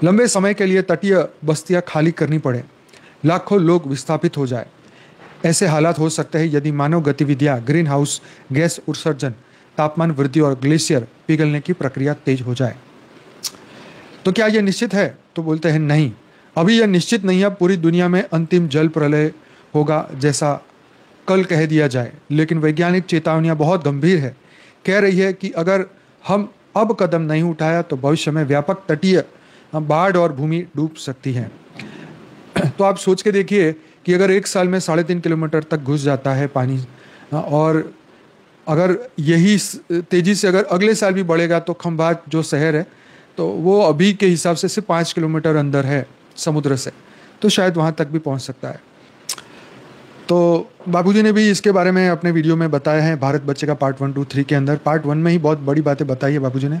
लंबे समय के लिए तटीय बस्तियां खाली करनी पड़े, लाखों लोग विस्थापित हो जाए। ऐसे हालात हो सकते हैं यदि मानव गतिविधियां, ग्रीन हाउस गैस उत्सर्जन, तापमान वृद्धि और ग्लेशियर पिघलने की प्रक्रिया तेज हो जाए। तो क्या यह निश्चित है? तो बोलते हैं नहीं, अभी यह निश्चित नहीं है पूरी दुनिया में अंतिम जल प्रलय होगा जैसा कल कह दिया जाए, लेकिन वैज्ञानिक चेतावनियां बहुत गंभीर है। कह रही है कि अगर हम अब कदम नहीं उठाया तो भविष्य में व्यापक तटीय बाढ़ और भूमि डूब सकती है। तो आप सोच के देखिए कि अगर एक साल में 3.5 किलोमीटर तक घुस जाता है पानी, और अगर यही तेजी से अगर अगले साल भी बढ़ेगा तो खंभात जो शहर है तो वो अभी के हिसाब से सिर्फ 5 किलोमीटर अंदर है समुद्र से, तो शायद वहाँ तक भी पहुँच सकता है। तो बाबूजी ने भी इसके बारे में अपने वीडियो में बताया है, भारत बच्चेगा पार्ट 1, 2, 3 के अंदर। पार्ट 1 में ही बहुत बड़ी बातें बताई है बाबूजी ने।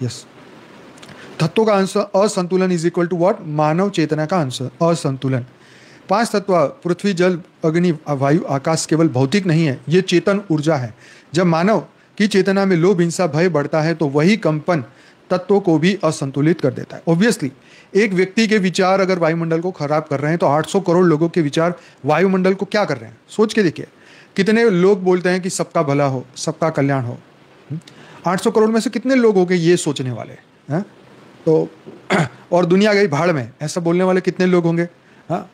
यस, तत्वों का असंतुलन इज इक्वल टू व्हाट? मानव चेतना का असंतुलन। 5 तत्व पृथ्वी, जल, अग्नि, वायु, आकाश केवल भौतिक नहीं है, ये चेतन ऊर्जा है। जब मानव की चेतना में लोभ, हिंसा, भय बढ़ता है तो वही कंपन तत्वों को भी असंतुलित कर देता है। ऑब्वियसली एक व्यक्ति के विचार अगर वायुमंडल को खराब कर रहे हैं तो 800 करोड़ लोगों के विचार वायुमंडल को क्या कर रहे हैं? सोच के देखिए, कितने लोग बोलते हैं कि सबका भला हो, सबका कल्याण हो। 800 करोड़ में से कितने लोग हो गए ये सोचने वाले हैं? तो और दुनिया गई भाड़ में, ऐसा बोलने वाले कितने लोग होंगे? हाँ,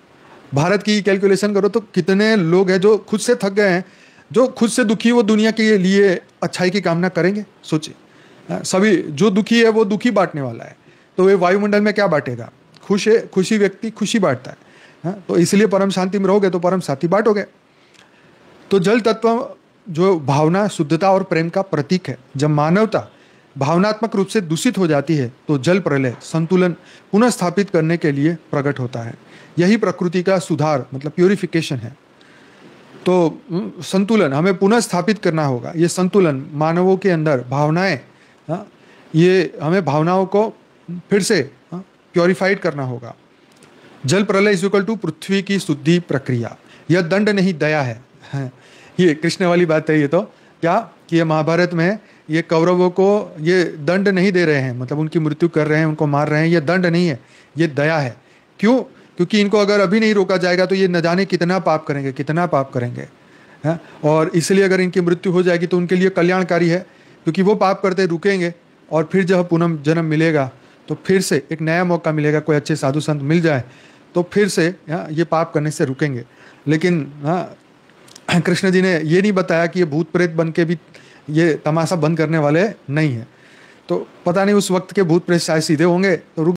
भारत की कैलकुलेशन करो तो कितने लोग हैं जो खुद से थक गए हैं, जो खुद से दुखी, वो दुनिया के लिए अच्छाई की कामना करेंगे? सोचिए, सभी जो दुखी है वो दुखी बांटने वाला है, तो वे वायुमंडल में क्या बांटेगा? खुश है, खुशी व्यक्ति खुशी बांटता है। तो इसलिए परम शांति में रहोगे तो परम शांति बांटोगे। तो जल तत्व जो भावना, शुद्धता और प्रेम का प्रतीक है। जब मानवता भावनात्मक रूप से दूषित हो जाती है तो जल प्रलय संतुलन पुनः स्थापित करने के लिए प्रकट होता है। यही प्रकृति का सुधार मतलब प्यूरिफिकेशन है। तो संतुलन हमें पुनः स्थापित करना होगा। ये संतुलन मानवों के अंदर भावनाएं, ये हमें भावनाओं को फिर से प्योरीफाइड करना होगा। जल प्रलय इज इक्वल टू पृथ्वी की शुद्धि प्रक्रिया। यह दंड नहीं, दया है। ये कृष्ण वाली बात है। ये तो क्या कि ये महाभारत में ये कौरवों को ये दंड नहीं दे रहे हैं, मतलब उनकी मृत्यु कर रहे हैं, उनको मार रहे हैं, ये दंड नहीं है, ये दया है। क्यों? क्योंकि इनको अगर अभी नहीं रोका जाएगा तो ये न जाने कितना पाप करेंगे, कितना पाप करेंगे। और इसलिए अगर इनकी मृत्यु हो जाएगी तो उनके लिए कल्याणकारी है, क्योंकि वो पाप करते रुकेंगे और फिर जब पुनः जन्म मिलेगा तो फिर से एक नया मौका मिलेगा, कोई अच्छे साधु संत मिल जाए तो फिर से ये पाप करने से रुकेंगे। लेकिन कृष्ण जी ने ये नहीं बताया कि ये भूत प्रेत बन के भी ये तमाशा बंद करने वाले नहीं है। तो पता नहीं उस वक्त के भूत प्रेत शायद सीधे होंगे तो